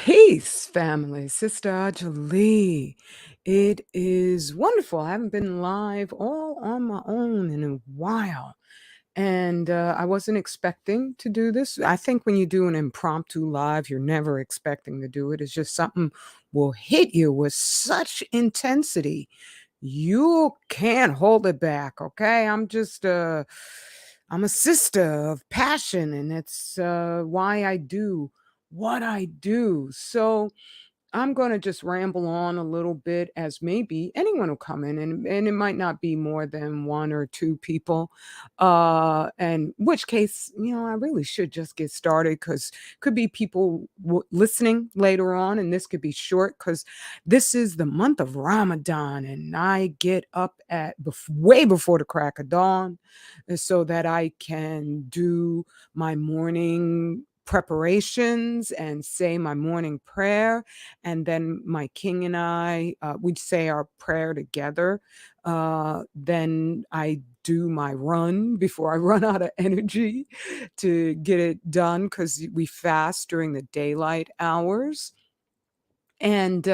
Peace, family. Sister Ajalee. It is wonderful. I haven't been live all on my own in a while. And I wasn't expecting to do this. I think when you do an impromptu live, you're never expecting to do it. It's just something will hit you with such intensity. You can't hold it back, okay? I'm a sister of passion, and it's why I do what I do. So I'm going to just ramble on a little bit as maybe anyone will come in and it might not be more than one or two people. And which case, I really should just get started because could be people listening later on and this could be short because this is the month of Ramadan and I get up at way before the crack of dawn so that I can do my morning preparations and say my morning prayer, and then my king and I, we'd say our prayer together. Then I do my run before I run out of energy to get it done because we fast during the daylight hours. And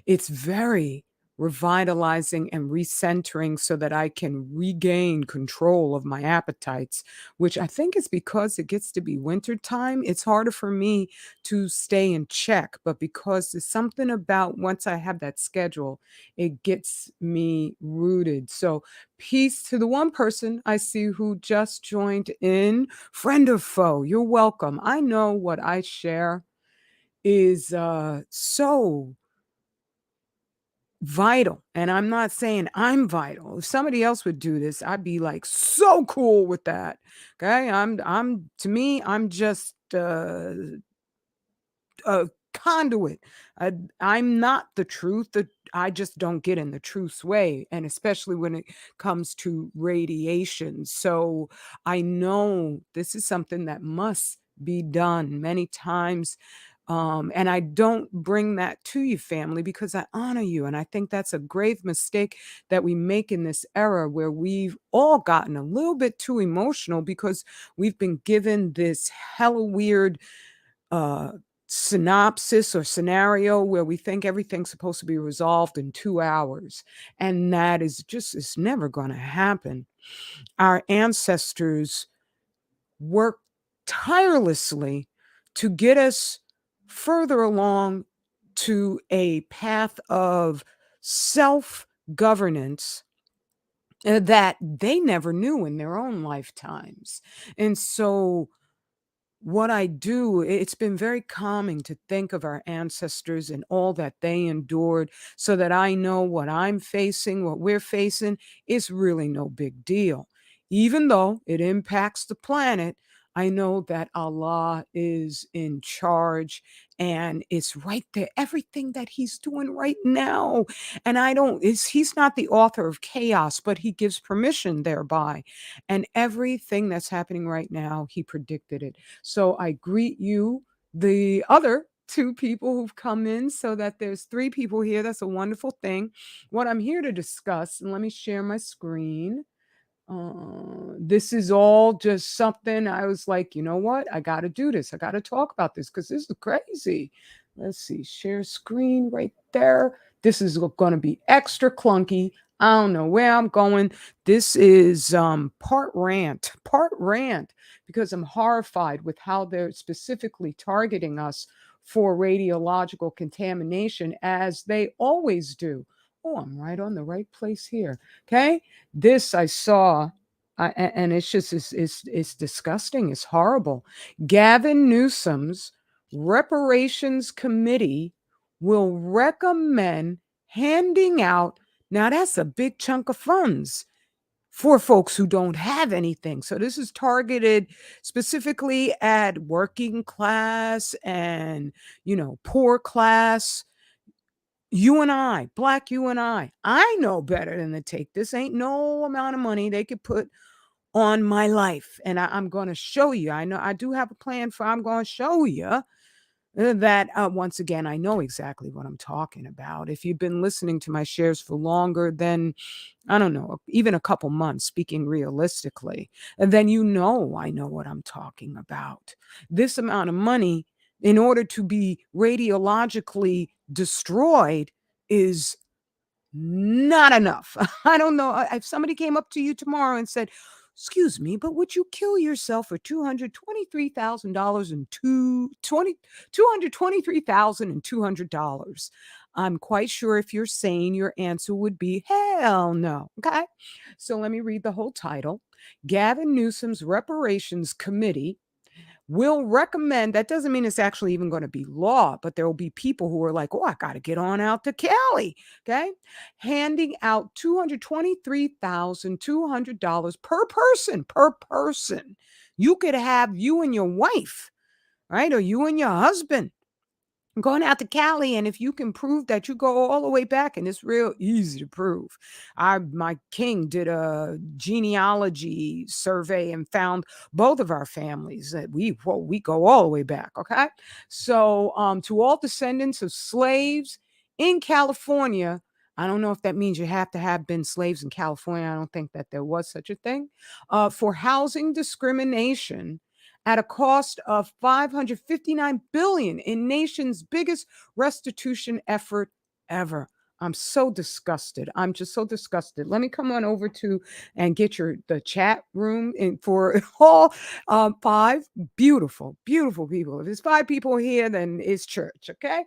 it's very revitalizing and recentering so that I can regain control of my appetites, which I think is because it gets to be winter time. It's harder for me to stay in check, but because there's something about once I have that schedule, it gets me rooted. So, peace to the one person I see who just joined in. Friend or foe, you're welcome. I know what I share is so vital. And I'm not saying I'm vital. If somebody else would do this, I'd be like so cool with that. Okay. I'm to me, I'm just a conduit. I'm not the truth. I just don't get in the truth's way. And especially when it comes to radiation. So I know this is something that must be done many times. And I don't bring that to you, family, because I honor you. And I think that's a grave mistake that we make in this era where we've all gotten a little bit too emotional because we've been given this hella weird uh, synopsis or scenario where we think everything's supposed to be resolved in 2 hours. And that is just, it's never going to happen. Our ancestors worked tirelessly to get us further along to a path of self governance that they never knew in their own lifetimes. And so, what I do, it's been very calming to think of our ancestors and all that they endured so that I know what I'm facing, what we're facing is really no big deal. Even though it impacts the planet, I know that Allah is in charge and it's right there. Everything that He's doing right now. And He's not the author of chaos, but He gives permission thereby. And everything that's happening right now, He predicted it. So I greet you, the other two people who've come in, so that there's three people here. That's a wonderful thing. What I'm here to discuss, and let me share my screen. This is all just something I was like, you know what? I got to do this. I got to talk about this because this is crazy. Let's see, share screen right there. This is going to be extra clunky. I don't know where I'm going. This is part rant, because I'm horrified with how they're specifically targeting us for radiological contamination, as they always do. Oh, I'm right on the right place here. Okay. This I saw, and it's just it's disgusting. It's horrible. Gavin Newsom's Reparations Committee will recommend handing out. Now that's a big chunk of funds for folks who don't have anything. So this is targeted specifically at working class and poor class. You and I, black you and I know better than to take this. Ain't no amount of money they could put on my life. And I'm going to show you. I know I do have a plan I'm going to show you that once again, I know exactly what I'm talking about. If you've been listening to my shares for longer than, I don't know, even a couple months, speaking realistically, then I know what I'm talking about. This amount of money in order to be radiologically destroyed is not enough. I don't know, if somebody came up to you tomorrow and said, "Excuse me, but would you kill yourself for $223,000 and $223,200?" I'm quite sure if you're sane, your answer would be, "Hell no." Okay? So let me read the whole title. Gavin Newsom's Reparations Committee will recommend, that doesn't mean it's actually even going to be law, but there will be people who are like, "Oh, I got to get on out to Cali." Okay. Handing out $223,200 per person, per person. You could have you and your wife, right? Or you and your husband going out to Cali, and if you can prove that you go all the way back, and it's real easy to prove. My king did a genealogy survey and found both of our families that we go all the way back. Okay, so to all descendants of slaves in California. I don't know if that means you have to have been slaves in California. I don't think that there was such a thing. For housing discrimination at a cost of 559 billion in nation's biggest restitution effort ever. I'm so disgusted. I'm just so disgusted. Let me come on over to and get the chat room in for all five beautiful, beautiful people. If there's five people here, then it's church, okay?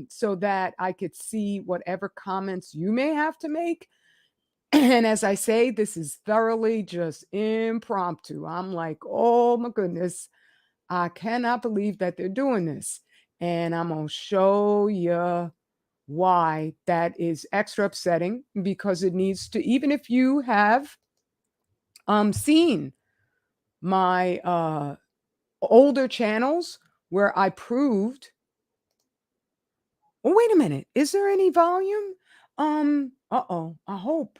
So that I could see whatever comments you may have to make. And as I say, this is thoroughly just impromptu. I'm like, "Oh my goodness, I cannot believe that they're doing this." And I'm going to show you why that is extra upsetting, because it needs to, even if you have seen my older channels where I proved. Oh, wait a minute. Is there any volume? Uh-oh. I hope.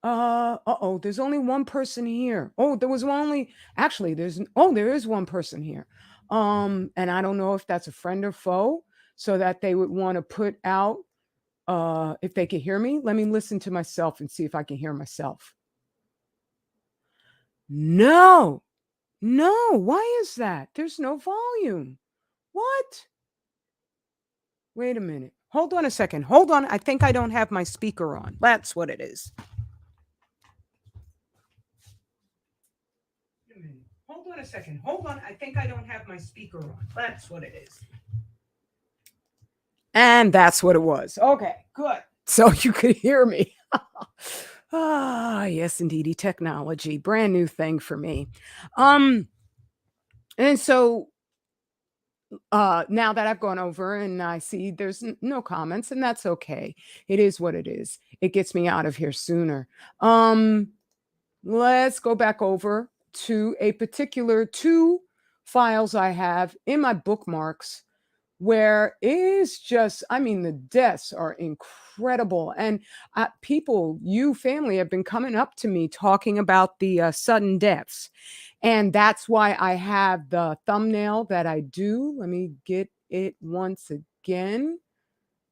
Uh-oh, there's only one person here. Oh, there was only actually there is one person here. And I don't know if that's a friend or foe, so that they would want to put out if they could hear me. Let me listen to myself and see if I can hear myself. No. No, why is that? There's no volume. What? Wait a minute. Hold on a second. Hold on. I think I don't have my speaker on. That's what it is. Hold on a second. Hold on. I think I don't have my speaker on. That's what it is. And that's what it was. Okay, good. So you could hear me. Yes, indeedy. Technology. Brand new thing for me. And so now that I've gone over and I see there's no comments, and that's okay. It is what it is. It gets me out of here sooner. Let's go back over to a particular two files I have in my bookmarks where it is just, I mean, the deaths are incredible. And family have been coming up to me talking about the sudden deaths. And that's why I have the thumbnail that I do. Let me get it once again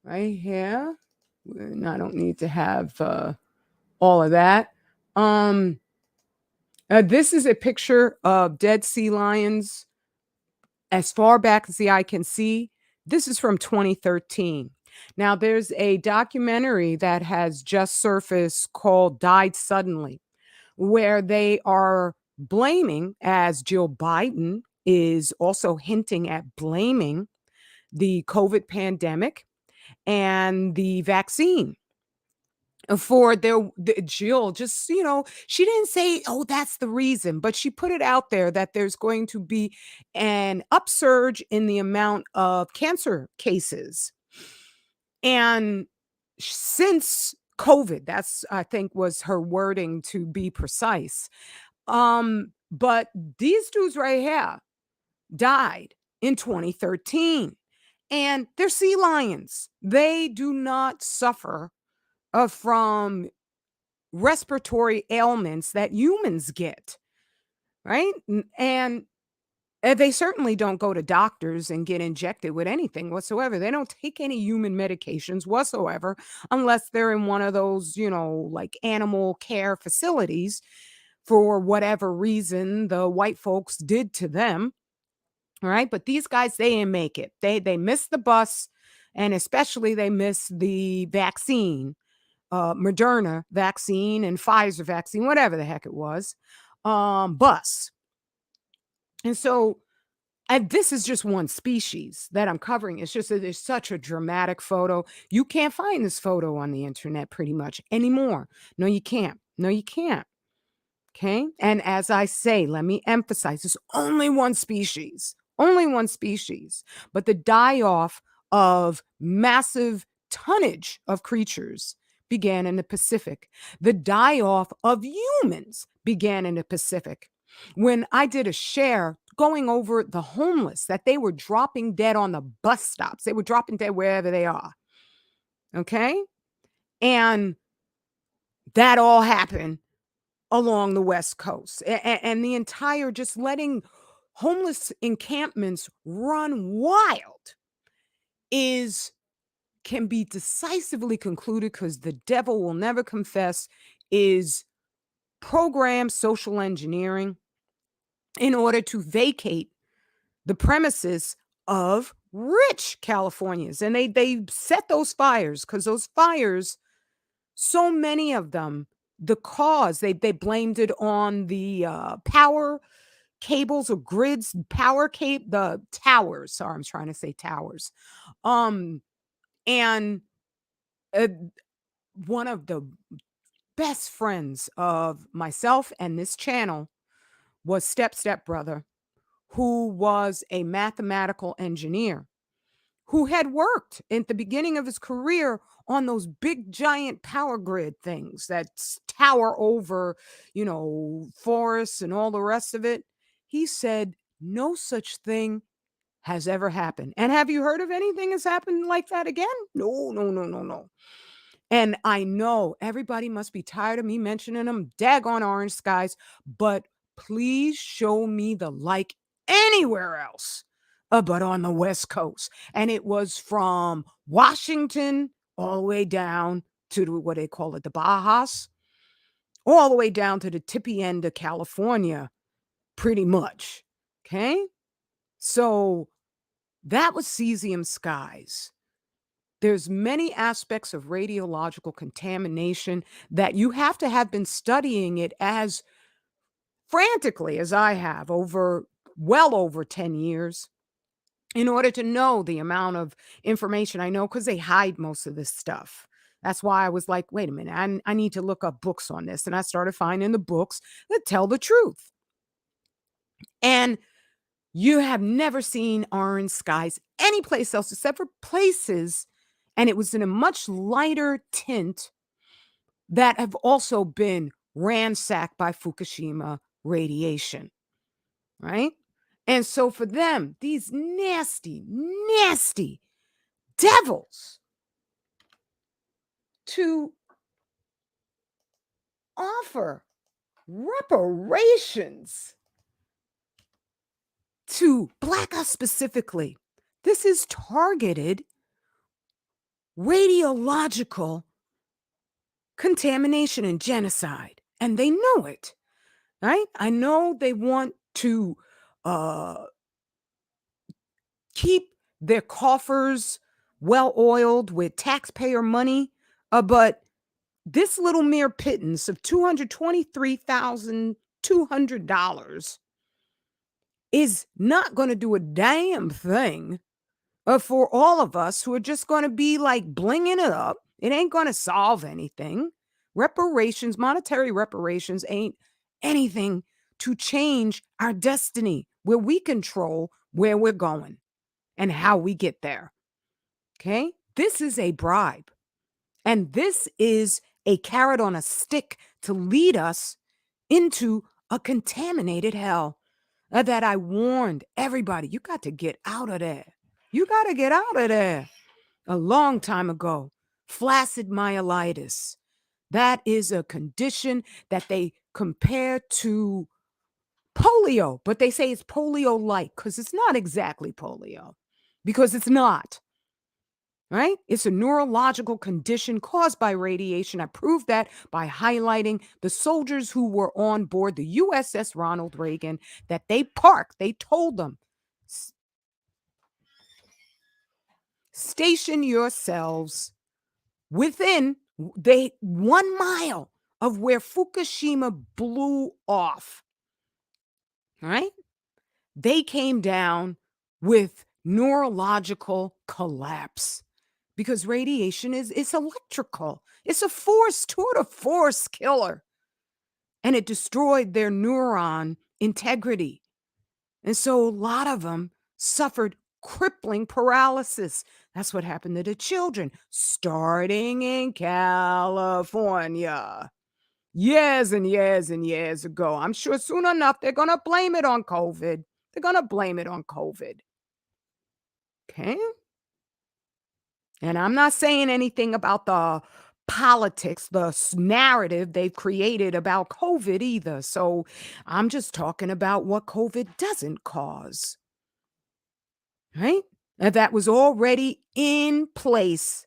right here. And I don't need to have all of that. This is a picture of dead sea lions as far back as the eye can see. This is from 2013. Now, there's a documentary that has just surfaced called Died Suddenly, where they are blaming, as Jill Biden is also hinting at blaming, the COVID pandemic and the vaccine for Jill. Just, she didn't say, "Oh, that's the reason," but she put it out there that there's going to be an upsurge in the amount of cancer cases. And since COVID, that's, I think, was her wording, to be precise. But these dudes right here died in 2013, and they're sea lions. They do not suffer from respiratory ailments that humans get, right? And they certainly don't go to doctors and get injected with anything whatsoever. They don't take any human medications whatsoever unless they're in one of those, like animal care facilities for whatever reason the white folks did to them. All right. But these guys, they didn't make it. They missed the bus, and especially they missed the vaccine, Moderna vaccine and Pfizer vaccine, whatever the heck it was, bus. And so and this is just one species that I'm covering. It's just that there's such a dramatic photo. You can't find this photo on the internet pretty much anymore. No, you can't. No, you can't. Okay. And as I say, let me emphasize it's only only one species. But the die off of massive tonnage of creatures began in the Pacific. The die off of humans began in the Pacific. When I did a share going over the homeless, that they were dropping dead on the bus stops, they were dropping dead wherever they are. Okay. And that all happened along the West Coast, and the entire just letting homeless encampments run wild is can be decisively concluded because the devil will never confess is programmed social engineering in order to vacate the premises of rich Californians. And they set those fires because those fires, so many of them, the cause, they blamed it on the power cables or grids, the towers. Sorry, I'm trying to say towers. Um, and uh, one of the best friends of myself and this channel was Step Brother, who was a mathematical engineer who had worked at the beginning of his career on those big giant power grid things that tower over, forests and all the rest of it. He said no such thing has ever happened. And have you heard of anything has happened like that again? No, no, no, no, no. And I know everybody must be tired of me mentioning them, daggone orange skies, but please show me the like anywhere else but on the West Coast. And it was from Washington all the way down to what they call it, the Bajas, all the way down to the tippy end of California, pretty much. Okay. So that was cesium skies. There's many aspects of radiological contamination that you have to have been studying it as frantically as I have well over 10 years in order to know the amount of information I know because they hide most of this stuff. That's why I was like, wait a minute, I need to look up books on this. And I started finding the books that tell the truth. And you have never seen orange skies anyplace else except for places, and it was in a much lighter tint that have also been ransacked by Fukushima radiation, right? And so for them, these nasty, nasty devils to offer reparations to Black us specifically, this is targeted radiological contamination and genocide, and they know it, right? I know they want to uh, keep their coffers well oiled with taxpayer money, but this little mere pittance of $223,200 is not going to do a damn thing for all of us who are just going to be like blinging it up. It ain't going to solve anything. Reparations, monetary reparations ain't anything to change our destiny where we control where we're going and how we get there. Okay? This is a bribe. And this is a carrot on a stick to lead us into a contaminated hell that I warned everybody, you got to get out of there. You got to get out of there a long time ago. Flaccid myelitis. That is a condition that they compare to polio, but they say it's polio-like because it's not exactly polio, because it's not. Right? It's a neurological condition caused by radiation. I proved that by highlighting the soldiers who were on board the USS Ronald Reagan that they told them, Station yourselves within they 1 mile of where Fukushima blew off, right? They came down with neurological collapse because radiation is it's electrical. It's a force, tour de force killer. And it destroyed their neuron integrity. And so a lot of them suffered crippling paralysis. That's what happened to the children, starting in California. Years and years and years ago. I'm sure soon enough they're going to blame it on COVID. They're going to blame it on COVID. Okay? And I'm not saying anything about the politics, the narrative they've created about COVID either. So I'm just talking about what COVID doesn't cause, right? And that was already in place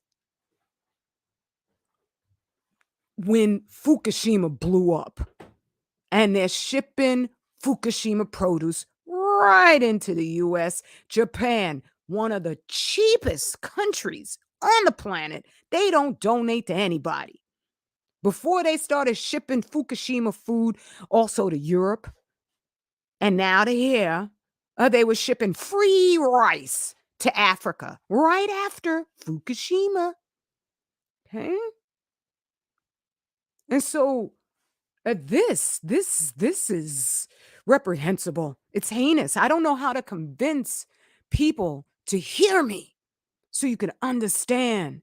when Fukushima blew up. And they're shipping Fukushima produce right into the US. Japan, one of the cheapest countries on the planet, they don't donate to anybody. Before they started shipping Fukushima food also to Europe and now to here, they were shipping free rice to Africa right after Fukushima. Okay? And so this is reprehensible. It's heinous. I don't know how to convince people to hear me so you can understand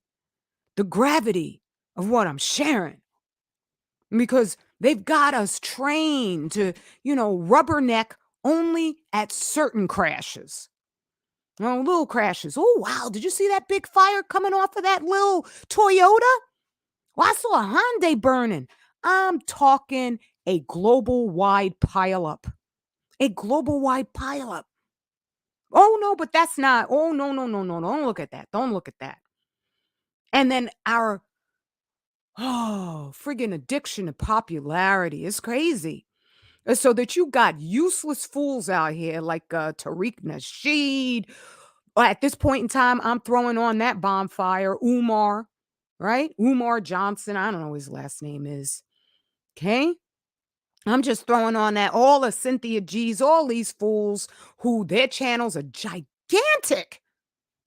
the gravity of what I'm sharing. Because they've got us trained to, rubberneck only at certain crashes. Little crashes. Oh, wow. Did you see that big fire coming off of that little Toyota? Well, I saw a Hyundai burning. I'm talking a global wide pileup. A global wide pileup. Oh, no, but that's not. Oh, no, no, no, no. Don't look at that. Don't look at that. And then our, friggin' addiction to popularity is crazy. So that you got useless fools out here like Tariq Nasheed. At this point in time, I'm throwing on that bonfire. Umar, right? Umar Johnson. I don't know what his last name is. Okay. I'm just throwing on that. All the Cynthia G's, all these fools who their channels are gigantic.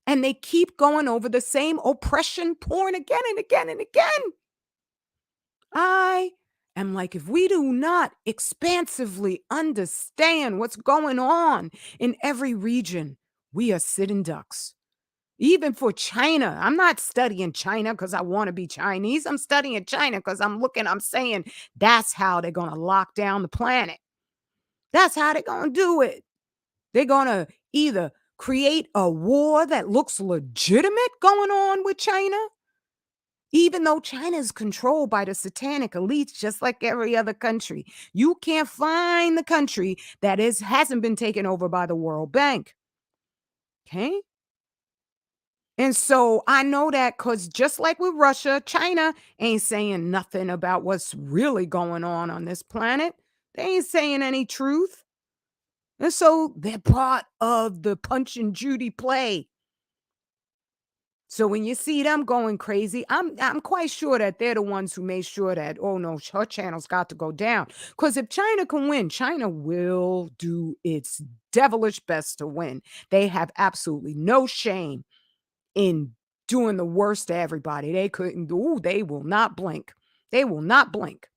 And they keep going over the same oppression porn again and again and again. I am like, if we do not expansively understand what's going on in every region, we are sitting ducks. Even for China, I'm not studying China because I want to be Chinese. I'm studying China because I'm saying that's how they're going to lock down the planet. That's how they're going to do it. They're going to either create a war that looks legitimate going on with China, even though China is controlled by the satanic elites, just like every other country. You can't find the country that hasn't been taken over by the World Bank. Okay? And so I know that because just like with Russia, China ain't saying nothing about what's really going on this planet. They ain't saying any truth. And so they're part of the Punch and Judy play. So when you see them going crazy, I'm quite sure that they're the ones who made sure that, oh no, her channel's got to go down. Because if China can win, China will do its devilish best to win. They have absolutely no shame in doing the worst to everybody. They couldn't do, they will not blink. They will not blink.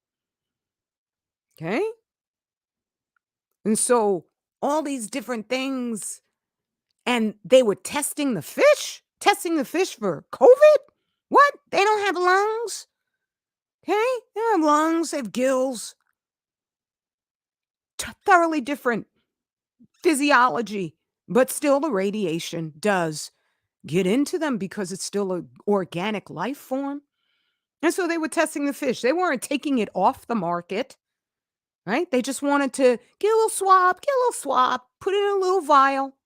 Okay? And so all these different things, and they were testing the fish for COVID? What? They don't have lungs? Okay? They don't have lungs, they have gills. Thoroughly different physiology, but still the radiation does get into them because it's still an organic life form. And so they were testing the fish. They weren't taking it off the market, right? They just wanted to get a little swab, put it in a little vial,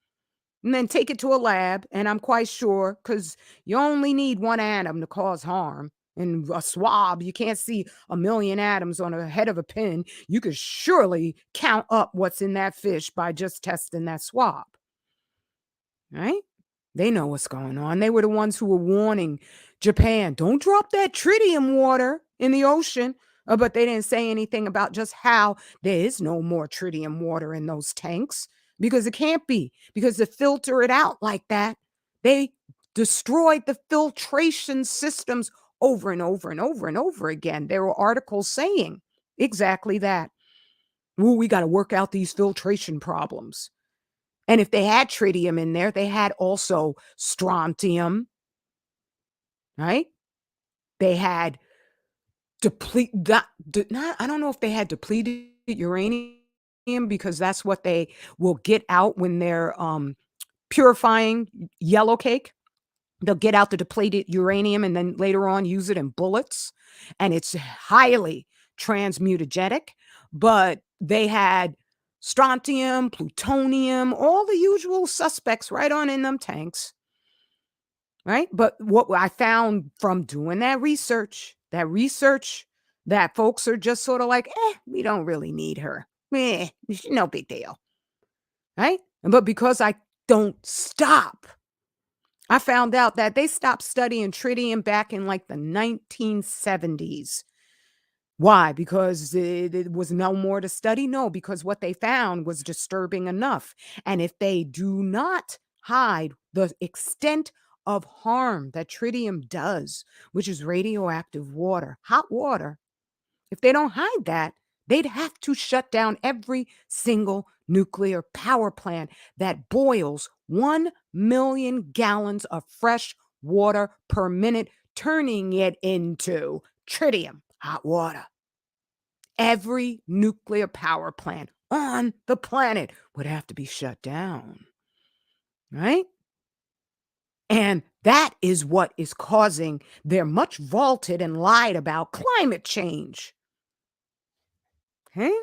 and then take it to a lab. And I'm quite sure because you only need one atom to cause harm. In a swab, you can't see a million atoms on a head of a pin. You could surely count up what's in that fish by just testing that swab, right? They know what's going on. They were the ones who were warning Japan, "Don't drop that tritium water in the ocean." But they didn't say anything about just how there is no more tritium water in those tanks because it can't be, because to filter it out like that, they destroyed the filtration systems over and over and over and over again. There were articles saying exactly that. "Ooh, we gotta work out these filtration problems." And if they had tritium in there, they had also strontium, right? They had deplete that not I don't know if they had depleted uranium because that's what they will get out when they're, purifying yellow cake. They'll get out the depleted uranium and then later on use it in bullets, and it's highly transmutagenic, but they had strontium, plutonium, all the usual suspects right on in them tanks, right? But what I found from doing that research that folks are just sorta like, we don't really need her. No big deal," right? But because I don't stop, I found out that they stopped studying tritium back in, like, the 1970s. Why? Because it was no more to study? No, because what they found was disturbing enough, and if they do not hide the extent of harm that tritium does, which is radioactive water, hot water, if they don't hide that, they'd have to shut down every single nuclear power plant that boils 1,000,000 gallons of fresh water per minute, turning it into tritium, hot water. Every nuclear power plant on the planet would have to be shut down, right? And that is what is causing their much vaulted and lied about climate change. Okay?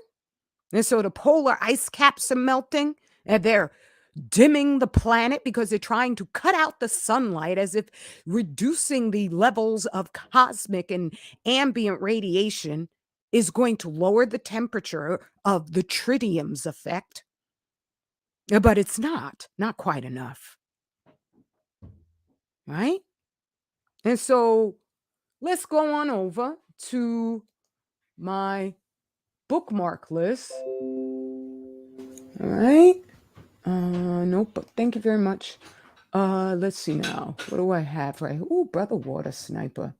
And so the polar ice caps are melting and they're dimming the planet because they're trying to cut out the sunlight as if reducing the levels of cosmic and ambient radiation is going to lower the temperature of the tritium's effect. But it's not quite enough, right? And so let's go on over to my bookmark list. All right. Nope, but thank you very much. Let's see now. What do I have right? Oh, Brother Water Sniper.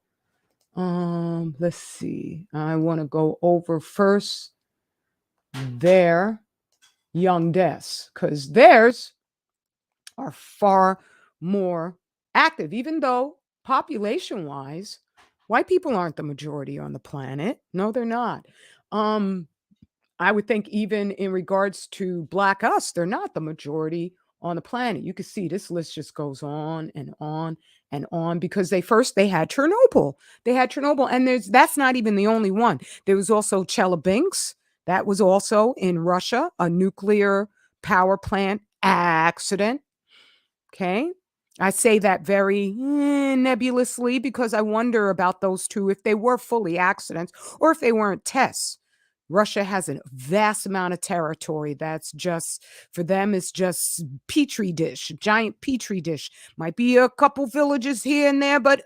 Let's see. I want to go over first their young deaths because theirs are far more active, even though population wise, white people aren't the majority on the planet. No, they're not. Um, I would think even in regards to Black us, they're not the majority on the planet. You can see this list just goes on and on and on because they had Chernobyl. They had Chernobyl, and that's not even the only one. There was also Chelyabinsk. That was also in Russia, a nuclear power plant accident. Okay. I say that very nebulously because I wonder about those two if they were fully accidents or if they weren't tests. Russia has a vast amount of territory that's just, for them, it's just petri dish, giant petri dish. Might be a couple villages here and there, but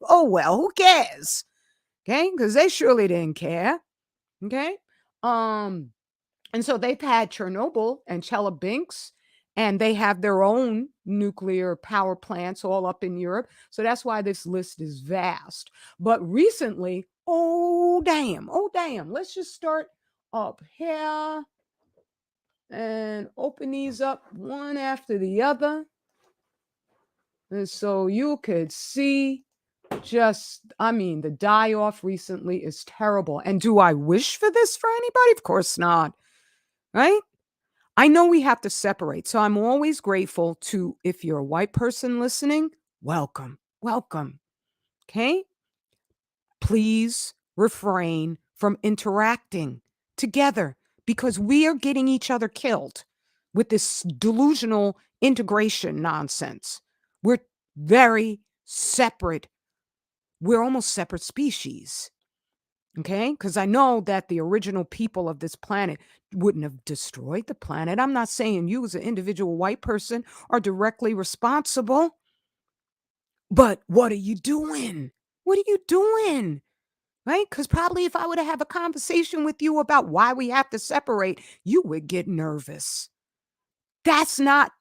oh well, who cares? Okay, because they surely didn't care. Okay. Um, and so they've had Chernobyl and Chelyabinsk, and they have their own nuclear power plants all up in Europe. So that's why this list is vast. But recently, oh damn, let's just start up here and open these up one after the other. And so you could see the die off recently is terrible. And do I wish for this for anybody? Of course not. Right? I know we have to separate. So I'm always grateful to, if you're a white person listening, welcome, welcome. Okay. Please refrain from interacting together because we are getting each other killed with this delusional integration nonsense. We're very separate. We're almost separate species. Okay, because I know that the original people of this planet wouldn't have destroyed the planet. I'm not saying you, as an individual white person, are directly responsible, but what are you doing? What are you doing? Right? Because probably if I were to have a conversation with you about why we have to separate, you would get nervous. That's not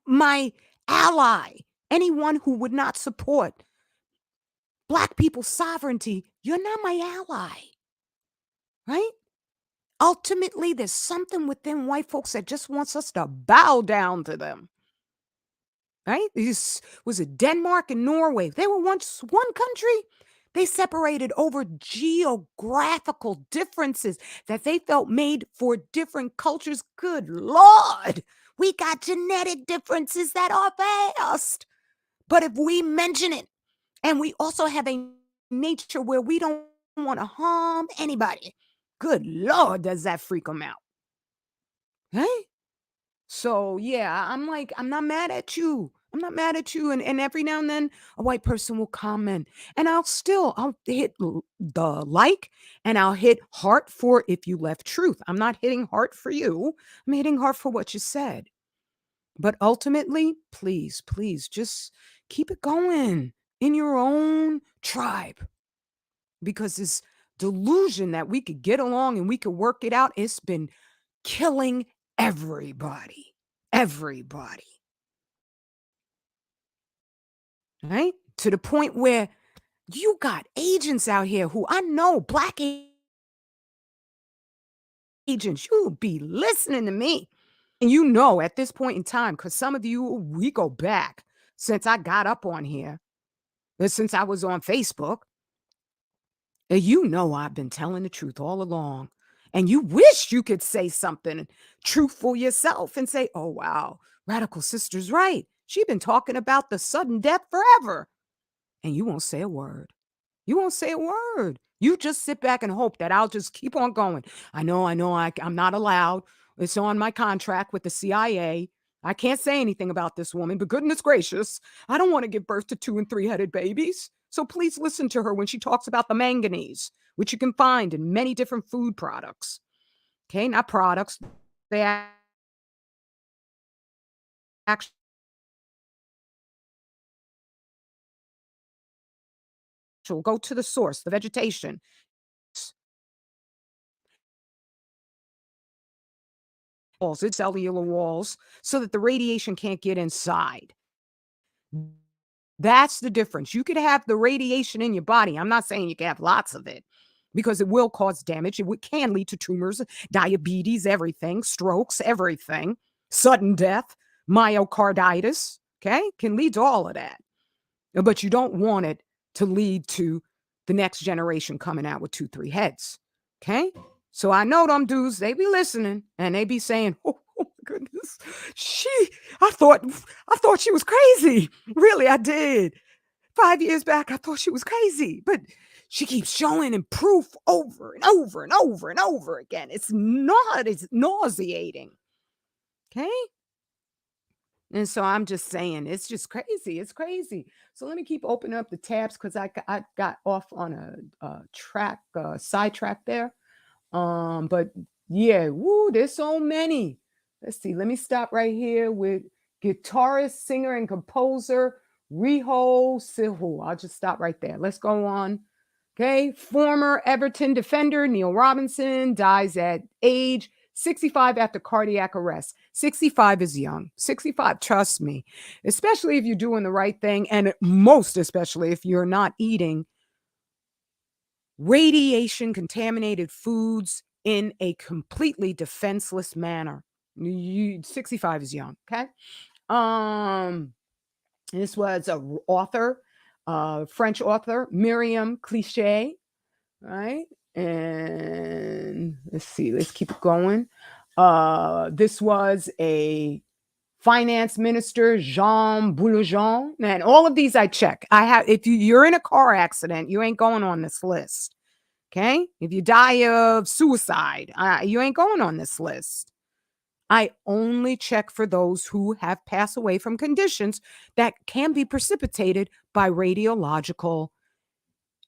my ally. Anyone who would not support Black people's sovereignty, you're not my ally, right? Ultimately, there's something within white folks that just wants us to bow down to them, right? This was it Denmark and Norway. They were once one country. They separated over geographical differences that they felt made for different cultures. Good Lord, we got genetic differences that are vast. But if we mention it, and we also have a nature where we don't want to harm anybody, good Lord, does that freak them out, right? So yeah, I'm like, I'm not mad at you. I'm not mad at you. And every now and then a white person will comment and I'll hit the like and I'll hit heart for if you left truth. I'm not hitting heart for you. I'm hitting heart for what you said. But ultimately, please, please just keep it going in your own tribe because this delusion that we could get along and we could work it out, it's been killing everybody. Everybody. Right? To the point where you got agents out here who I know, black agents, you will be listening to me. And you know, at this point in time, because some of you, we go back since I got up on here, since I was on Facebook, and you know I've been telling the truth all along. And you wish you could say something truthful yourself and say, oh, wow, Radical Sister's right. She's been talking about the sudden death forever. And you won't say a word. You won't say a word. You just sit back and hope that I'll just keep on going. I'm not allowed. It's on my contract with the CIA. I can't say anything about this woman, but goodness gracious, I don't want to give birth to 2 and 3 headed babies. So please listen to her when she talks about the manganese, which you can find in many different food products. Okay, not products. They actually go to the source, the vegetation. Walls, it's cellular walls, so that the radiation can't get inside. That's the difference. You could have the radiation in your body. I'm not saying you can have lots of it because it will cause damage. Can lead to tumors, diabetes, everything, strokes, everything, sudden death, myocarditis. Okay. Can lead to all of that. But you don't want it to lead to the next generation coming out with 2, 3 heads. Okay. So I know them dudes, they be listening and they be saying, oh my goodness, she, I thought she was crazy. Really, I did. 5 years back, I thought she was crazy, but she keeps showing and proof over and over and over and over again. It's nauseating. Okay. And so I'm just saying, it's just crazy. It's crazy. So let me keep opening up the tabs because I got off on a track, sidetrack there. But yeah, woo, there's so many. Let's see. Let me stop right here with guitarist, singer, and composer Riho Sihu. I'll just stop right there. Let's go on. Okay. Former Everton defender Neil Robinson dies at age 65 after cardiac arrest. 65 is young. 65, trust me, especially if you're doing the right thing, and most especially if you're not eating radiation contaminated foods in a completely defenseless manner. 65 is young, okay? Um this was a author, French author, Miriam Cliché, right? And let's see, let's keep it going. This was a finance minister, Jean Boulanger. And all of these I check. I have if you're in a car accident, you ain't going on this list. Okay? If you die of suicide, you ain't going on this list. I only check for those who have passed away from conditions that can be precipitated by radiological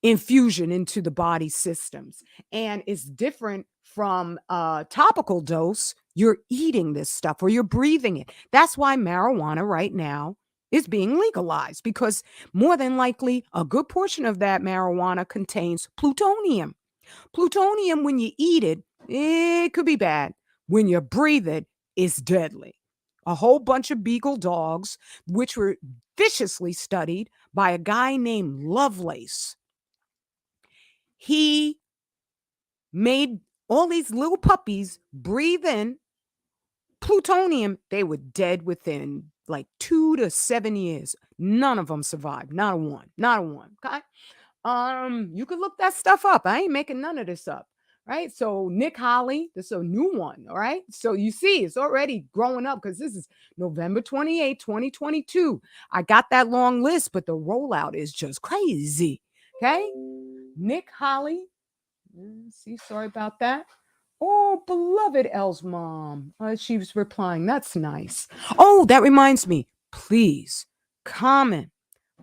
infusion into the body systems. And it's different from a topical dose. You're eating this stuff or you're breathing it. That's why marijuana right now is being legalized, because more than likely a good portion of that marijuana contains plutonium. Plutonium, when you eat it, it could be bad. When you breathe it, it's deadly. A whole bunch of beagle dogs, which were viciously studied by a guy named Lovelace. He made all these little puppies breathe in plutonium. They were dead within like 2 to 7 years. None of them survived. Not a one. Not a one. Okay. You could look that stuff up. I ain't making none of this up. Right. So Nick Holly, this is a new one. All right. So you see, it's already growing up because this is November 28th, 2022. I got that long list, but the rollout is just crazy. Okay. Nick Holly. See, sorry about that. Oh, beloved Elle's mom. She was replying. That's nice. Oh, that reminds me. Please comment,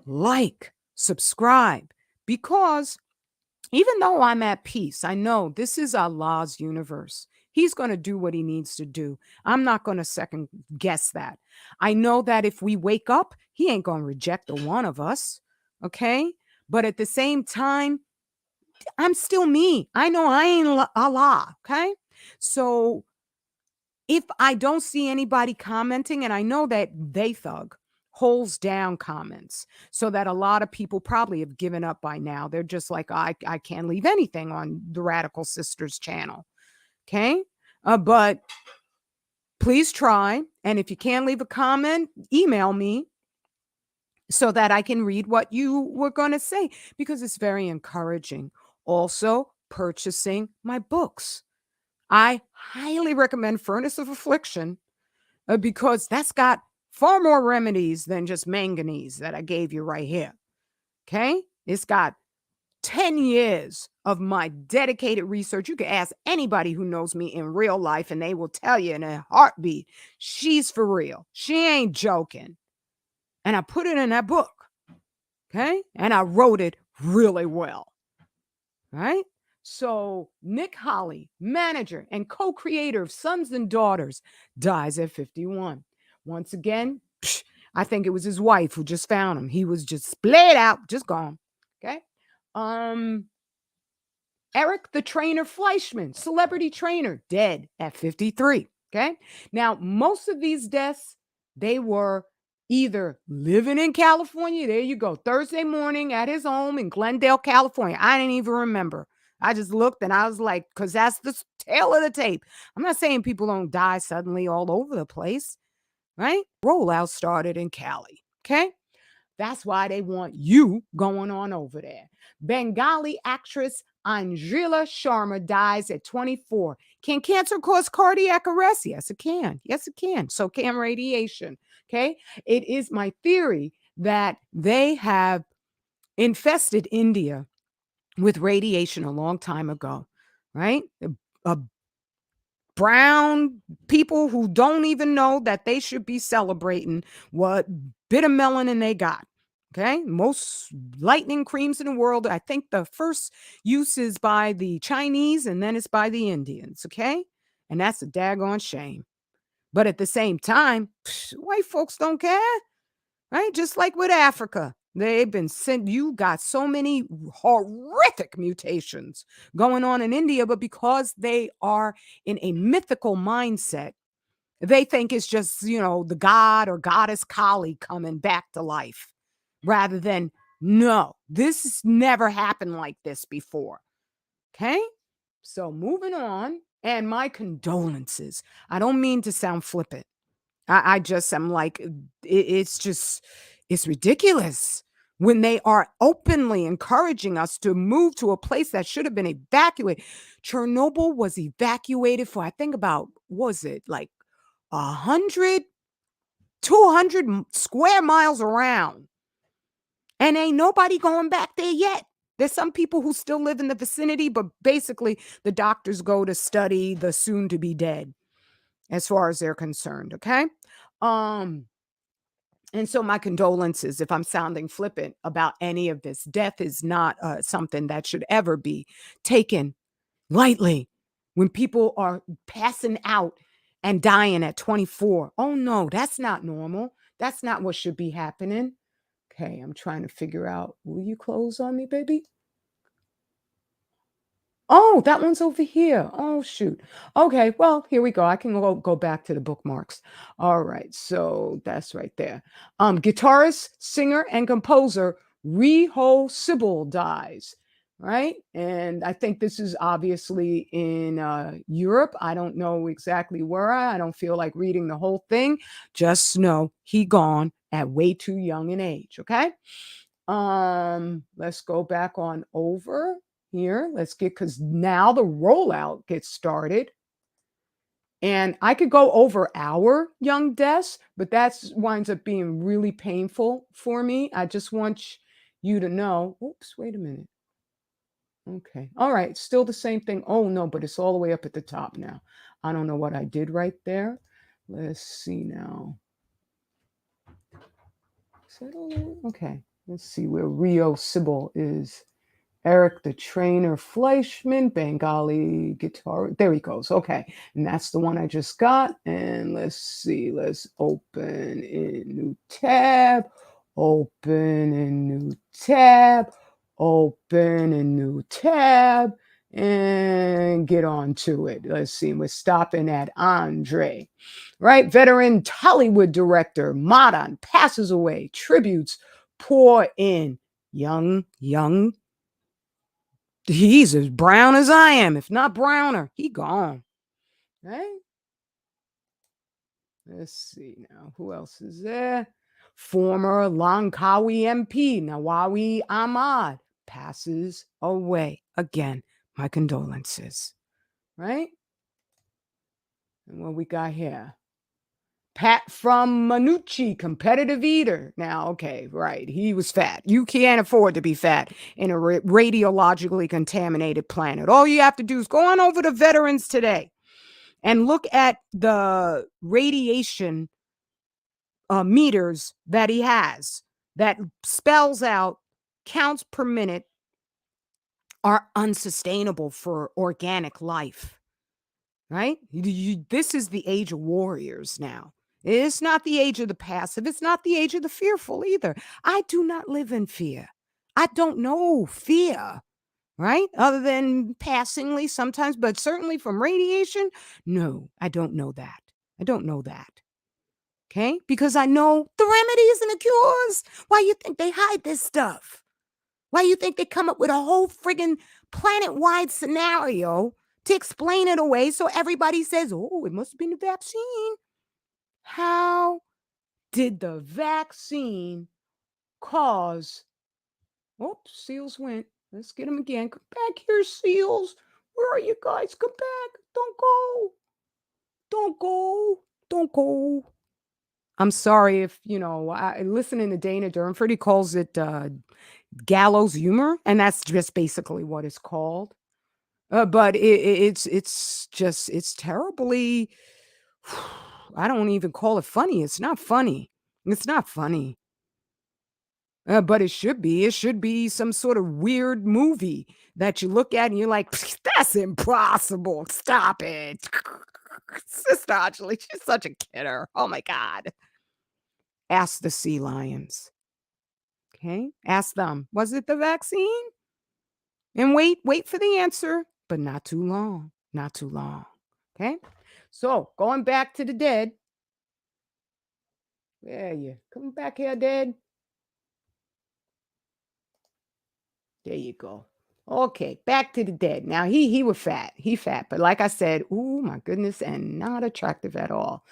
like, subscribe, because even though I'm at peace, I know this is Allah's universe. He's going to do what he needs to do. I'm not going to second guess that. I know that if we wake up, he ain't going to reject the one of us. Okay. But at the same time, I'm still me. I know I ain't Allah. Okay. So if I don't see anybody commenting, and I know that they thug holds down comments so that a lot of people probably have given up by now. They're just like, I can't leave anything on the Radical Sisters channel. Okay. But please try. And if you can't leave a comment, email me so that I can read what you were going to say, because it's very encouraging. Also, purchasing my books. I highly recommend Furnace of Affliction because that's got far more remedies than just manganese that I gave you right here. Okay? It's got 10 years of my dedicated research. You can ask anybody who knows me in real life, and they will tell you in a heartbeat, she's for real. She ain't joking. And I put it in that book. Okay? And I wrote it really well. Right? So Nick Holly, manager and co-creator of Sons and Daughters, dies at 51. Once again, I think it was his wife who just found him. He was just splayed out, just gone. Okay. Eric the Trainer Fleischman, celebrity trainer, dead at 53. Okay. Now, most of these deaths, they were either living in California. There you go. Thursday morning at his home in Glendale, California. I didn't even remember. I just looked and I was like, because that's the tail of the tape. I'm not saying people don't die suddenly all over the place, right? Rollout started in Cali. Okay. That's why they want you going on over there. Bengali actress Anjila Sharma dies at 24. Can cancer cause cardiac arrest? Yes, it can. Yes, it can. So can radiation. Okay. It is my theory that they have infested India with radiation a long time ago, right? A brown people who don't even know that they should be celebrating what bit of melanin they got. Okay. Most lightning creams in the world. I think the first use is by the Chinese and then it's by the Indians. Okay. And that's a daggone shame. But at the same time, white folks don't care. Right? Just like with Africa. They've been sent, you got so many horrific mutations going on in India, but because they are in a mythical mindset, they think it's just, the god or goddess Kali coming back to life rather than, no, this has never happened like this before. Okay. So moving on, and my condolences. I don't mean to sound flippant. I just am like, it's ridiculous when they are openly encouraging us to move to a place that should have been evacuated. Chernobyl was evacuated for, I think about, was it like 100, 200 square miles around. And ain't nobody going back there yet. There's some people who still live in the vicinity, but basically the doctors go to study the soon to be dead as far as they're concerned. Okay. And so my condolences if I'm sounding flippant about any of this. Death is not something that should ever be taken lightly. When people are passing out and dying at 24, oh no, that's not normal. That's not what should be happening. Okay, I'm trying to figure out, will you close on me, baby? Oh, that one's over here. Oh, shoot. Okay, well, here we go. I can go back to the bookmarks. All right, so that's right there. Guitarist, singer, and composer Riho Sybil dies. Right, and I think this is obviously in Europe. I don't know exactly where. I don't feel like reading the whole thing. Just know he gone at way too young an age. Okay. Let's go back on over here. Let's get because now the rollout gets started. And I could go over our young deaths, but that's winds up being really painful for me. I just want you to know. Oops, wait a minute. Okay. All right. Still the same thing. Oh no, but it's all the way up at the top now. I don't know what I did right there. Let's see now. Is that all the way? Okay. Let's see where Rio Sybil is. Eric the Trainer Fleischman, Bengali guitar. There he goes. Okay. And that's the one I just got. And let's see. Let's open in new tab. Open in new tab. Open in new tab. And get on to it. Let's see. We're stopping at Andre. Right? Veteran Hollywood director Madan passes away. Tributes pour in. Young He's as brown as I am, if not browner. He gone. Right? Let's see now. Who else is there? Former Langkawi MP Nawawi Ahmad passes away. Again, my condolences. Right? And what we got here? Pat from Manucci, competitive eater. Now, okay, right. He was fat. You can't afford to be fat in a radiologically contaminated planet. All you have to do is go on over to Veterans Today and look at the radiation meters that he has that spells out counts per minute are unsustainable for organic life. Right? This is the age of warriors now. It's not the age of the passive. It's not the age of the fearful either. I do not live in fear. I don't know fear, right? Other than passingly sometimes, but certainly from radiation. No, I don't know that. I don't know that. Okay? Because I know the remedies and the cures. Why you think they hide this stuff? Why you think they come up with a whole friggin' planet-wide scenario to explain it away so everybody says, oh, it must have been the vaccine. How did the vaccine cause? Oops, seals went. Let's get them again. Come back here, seals. Where are you guys? Come back. Don't go. Don't go. Don't go. I'm sorry if, listening to Dana Durnford, he calls it gallows humor, and that's just basically what it's called. But it's terribly I don't even call it funny. It's not funny. It's not funny. But it should be. It should be some sort of weird movie that you look at and you're like, that's impossible. Stop it. Sister Anjali, she's such a kidder. Oh my God. Ask the sea lions. Okay. Ask them. Was it the vaccine? And wait for the answer, but not too long. Not too long. Okay. So going back to the dead. Where are you? Come back here, dead. There you go. Okay, back to the dead. Now he was fat. He fat, but like I said, oh my goodness, and not attractive at all.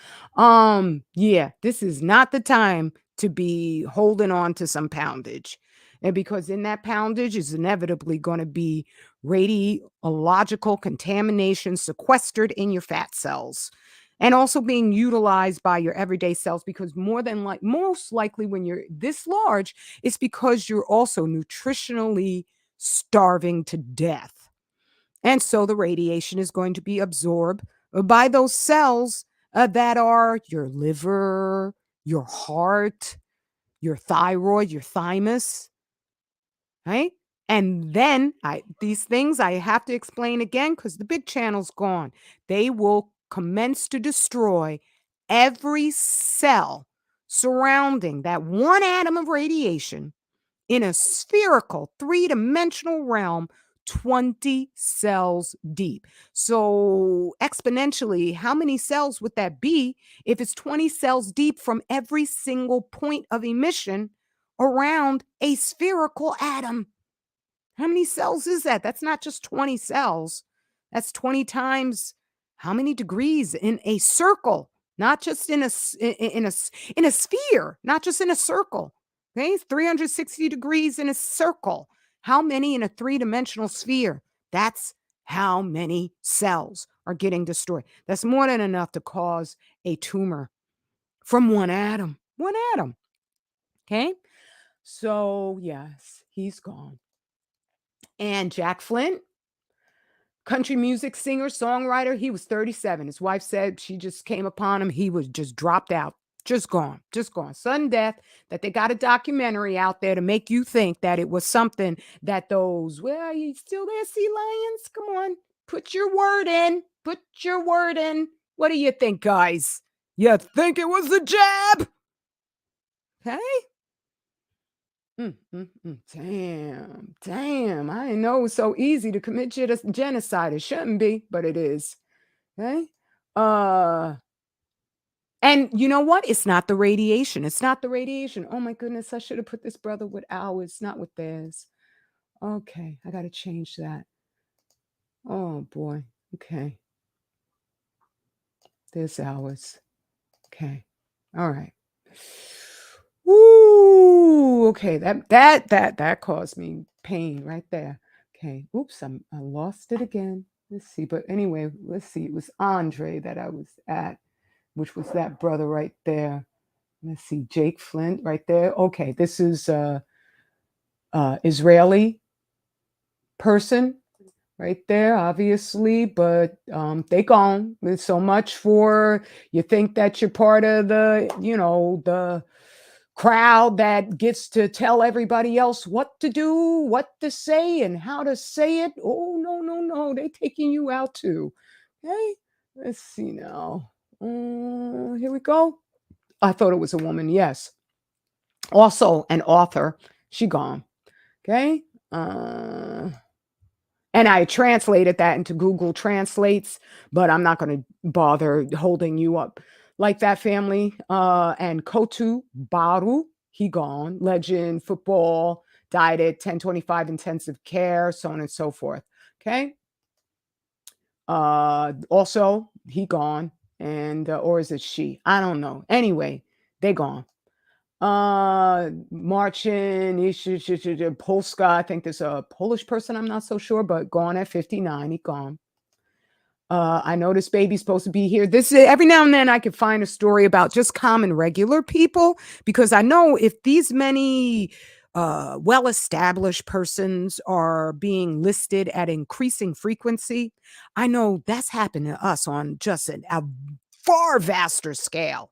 Yeah, this is not the time to be holding on to some poundage. And because in that poundage is inevitably going to be radiological contamination sequestered in your fat cells and also being utilized by your everyday cells because most likely when you're this large, it's because you're also nutritionally starving to death. And so the radiation is going to be absorbed by those cells that are your liver, your heart, your thyroid, your thymus, right? And then these things I have to explain again because the big channel's gone. They will commence to destroy every cell surrounding that one atom of radiation in a spherical three-dimensional realm 20 cells deep. So exponentially, how many cells would that be if it's 20 cells deep from every single point of emission around a spherical atom? How many cells is that? That's not just 20 cells. That's 20 times how many degrees in a circle, not just in a sphere, not just in a circle. Okay? 360 degrees in a circle. How many in a three-dimensional sphere? That's how many cells are getting destroyed. That's more than enough to cause a tumor from one atom. One atom. Okay? So, yes, he's gone. And Jack Flint, country music singer, songwriter, he was 37. His wife said she just came upon him. He was just dropped out, just gone, just gone. Sudden death, that they got a documentary out there to make you think that it was something that those, well, are you still there, Sea Lions? Come on, put your word in. Put your word in. What do you think, guys? You think it was a jab? Okay. Damn, damn. I didn't know it was so easy to commit genocide. It shouldn't be, but it is. Okay. Uh, and you know what? It's not the radiation. It's not the radiation. Oh my goodness. I should have put this brother with ours, not with theirs. Okay. I got to change that. Oh boy. Okay. There's ours. Okay. All right. Woo! Okay, that caused me pain right there. Okay. Oops, I lost it again. Let's see. But anyway, let's see. It was Andre that I was at, which was that brother right there. Let's see, Jake Flint right there. Okay, this is Israeli person right there, obviously, but they gone. There's so much for you think that you're part of the crowd that gets to tell everybody else what to do, what to say, and how to say it. Oh, no, no, no. They taking you out too. Okay. Let's see now. Here we go. I thought it was a woman. Yes. Also an author. She gone. Okay. And I translated that into Google Translates, but I'm not going to bother holding you up like that, family. And Kotu Baru, he gone. Legend, football, died at 1025 intensive care, so on and so forth. Okay. Also, he gone. And, or is it she? I don't know. Anyway, they gone. Marcin Polska, I think there's a Polish person, I'm not so sure, but gone at 59. He gone. I know this baby's supposed to be here. This is every now and then I could find a story about just common regular people, because I know if these many well-established persons are being listed at increasing frequency, I know that's happened to us on just a far vaster scale.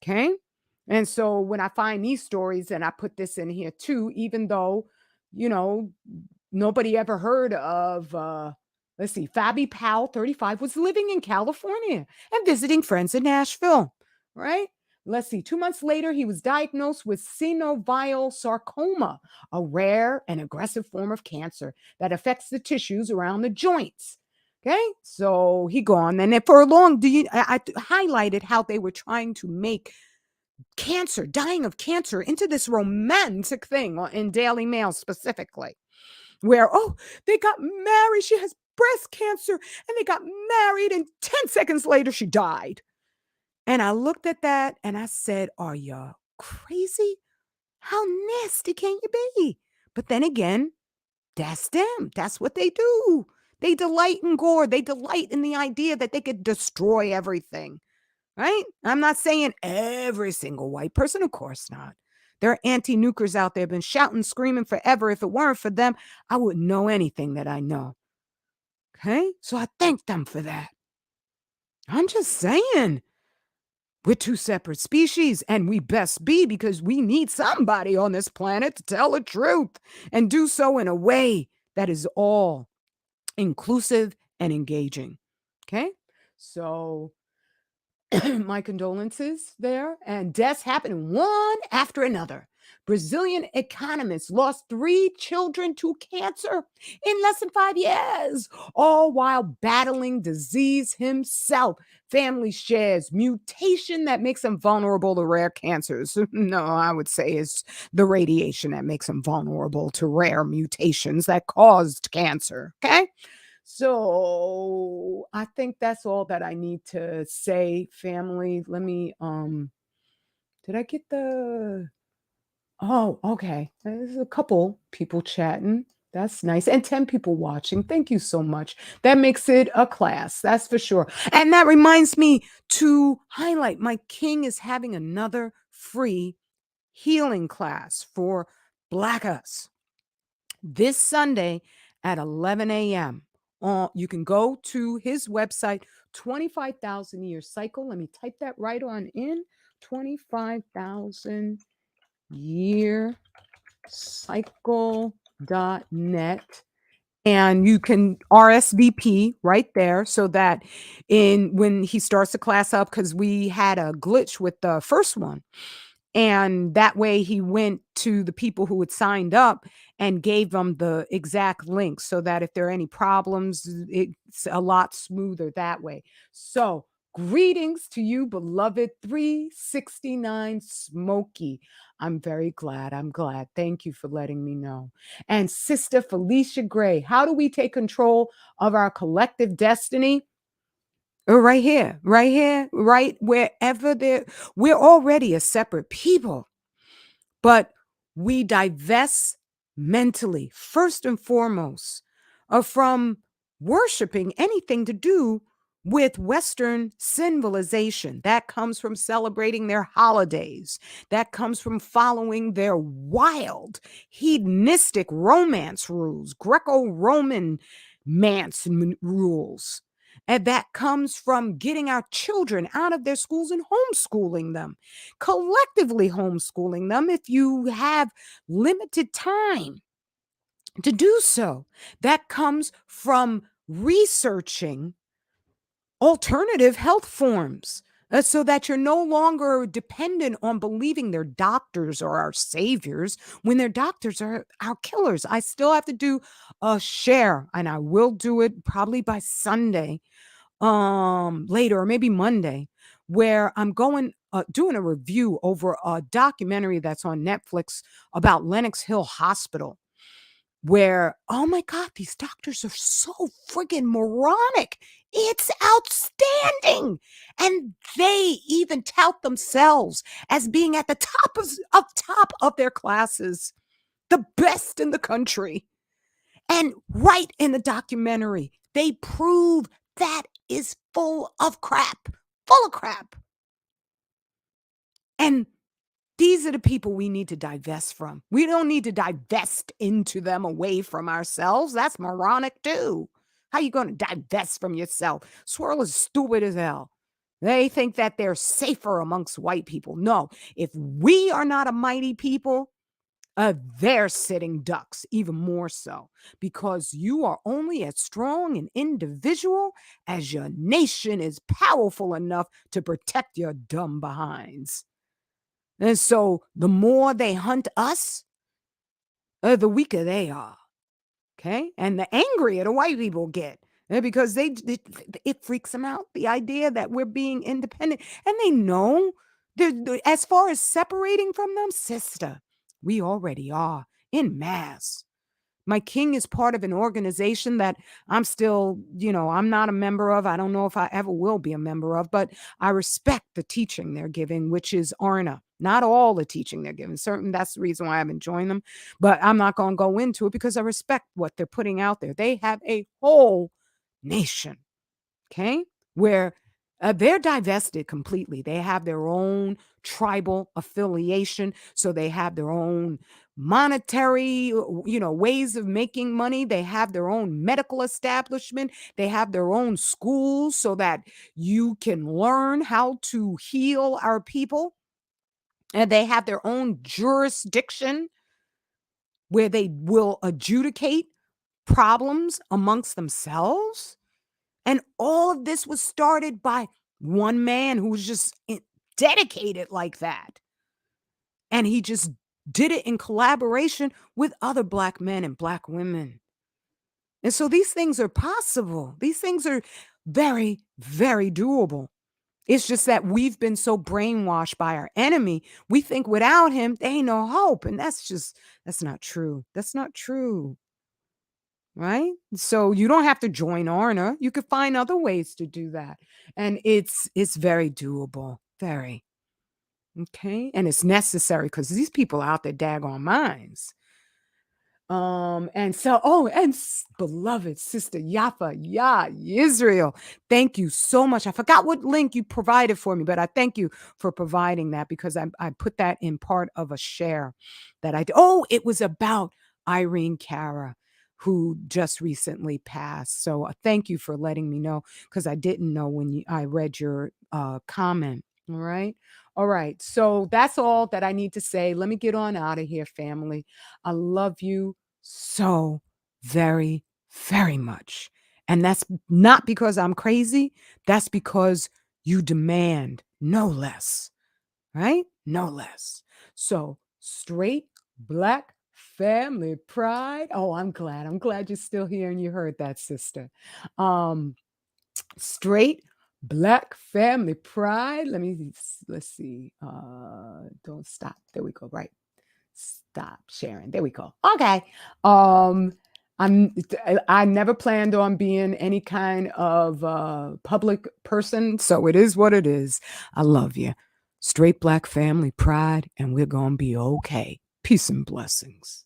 Okay. And so when I find these stories, and I put this in here too, even though, you know, nobody ever heard of, let's see, Fabi Powell, 35, was living in California and visiting friends in Nashville, right? Let's see, 2 months later, he was diagnosed with synovial sarcoma, a rare and aggressive form of cancer that affects the tissues around the joints. Okay, so he gone, and then for a long, I highlighted how they were trying to make cancer, dying of cancer, into this romantic thing in Daily Mail specifically, where, oh, they got married. She has breast cancer, and they got married, and 10 seconds later, she died. And I looked at that and I said, are you crazy? How nasty can you be? But then again, that's them. That's what they do. They delight in gore. They delight in the idea that they could destroy everything. Right? I'm not saying every single white person, of course not. There are anti-nukers out there been shouting, screaming forever. If it weren't for them, I wouldn't know anything that I know. Okay? So I thank them for that. I'm just saying, We're two separate species, and we best be because we need somebody on this planet to tell the truth and do so in a way that is all inclusive and engaging. Okay? So my condolences there. And deaths happening one after another. Brazilian economists lost 3 children to cancer in less than 5 years, all while battling disease himself. Family shares mutation that makes them vulnerable to rare cancers. No, I would say it's the radiation that makes them vulnerable to rare mutations that caused cancer. Okay. So I think that's all that I need to say, family. Let me did I get the oh, okay. There's a couple people chatting. That's nice. And 10 people watching. Thank you so much. That makes it a class, that's for sure. And that reminds me to highlight my king is having another free healing class for Black us this Sunday at 11 a.m. You can go to his website, 25,000 year cycle. Let me type that right on in 25,000 year cycle.net. And you can RSVP right there so that in when he starts the class up, because we had a glitch with the first one. And that way he went to the people who had signed up and gave them the exact link so that if there are any problems, it's a lot smoother that way. So, greetings to you, beloved 369 Smoky. I'm very glad. I'm glad. Thank you for letting me know. And Sister Felicia Gray, how do we take control of our collective destiny? Right here, right here, right wherever there, we're already a separate people, but we divest mentally, first and foremost, from worshiping anything to do with Western civilization. That comes from celebrating their holidays. That comes from following their wild, hedonistic romance rules, Greco Roman rules. And that comes from getting our children out of their schools and homeschooling them, collectively homeschooling them if you have limited time to do so. That comes from researching alternative health forms. So that you're no longer dependent on believing their doctors are our saviors when their doctors are our killers. I still have to do a share, and I will do it probably by Sunday, later or maybe Monday, where I'm going doing a review over a documentary that's on Netflix about Lenox Hill Hospital, where, oh my God, these doctors are so friggin' moronic. It's outstanding. And they even tout themselves as being at the top of their classes, the best in the country. And right in the documentary, they prove that is full of crap, full of crap. And these are the people we need to divest from. We don't need to divest into them away from ourselves. That's moronic too. How you going to divest from yourself? Swirl is stupid as hell. They think that they're safer amongst white people. No, if we are not a mighty people, they're sitting ducks, even more so, because you are only as strong an individual as your nation is powerful enough to protect your dumb behinds. And so the more they hunt us, the weaker they are. Okay. And the angrier the white people get. Because it freaks them out, the idea that we're being independent. And they know, as far as separating from them, sister, we already are in mass. My king is part of an organization that I'm still, I'm not a member of. I don't know if I ever will be a member of, but I respect the teaching they're giving, which is ARNA. Not all the teaching they're giving. Certain that's the reason why I haven't joined them, but I'm not going to go into it because I respect what they're putting out there. They have a whole nation, okay, where They're divested completely. They have their own tribal affiliation, so they have their own monetary, ways of making money. They have their own medical establishment. They have their own schools so that you can learn how to heal our people. And they have their own jurisdiction where they will adjudicate problems amongst themselves. And all of this was started by one man who was just dedicated like that. And he just did it in collaboration with other Black men and Black women. And so these things are possible. These things are very, very doable. It's just that we've been so brainwashed by our enemy. We think without him, there ain't no hope. And that's not true. That's not true. Right? So you don't have to join Orna. You could find other ways to do that. And it's very doable. Very. Okay. And it's necessary because these people are out there daggone minds. And so, beloved sister Yafa, Israel, thank you so much. I forgot what link you provided for me, but I thank you for providing that because I put that in part of a share that I did. Oh, it was about Irene Cara, who just recently passed. So thank you for letting me know because I didn't know when I read your comment. All right. All right. So that's all that I need to say. Let me get on out of here, family. I love you so very, very much. And that's not because I'm crazy. That's because you demand no less, right? No less. So straight Black family pride. Oh, I'm glad. I'm glad you're still here and you heard that, sister. Um, Straight Black family pride. Let's see. Don't stop. There we go. Right. Stop sharing. There we go. Okay. Um, I never planned on being any kind of public person, so it is what it is. I love you. Straight Black family pride, and we're gonna be okay. Peace and blessings.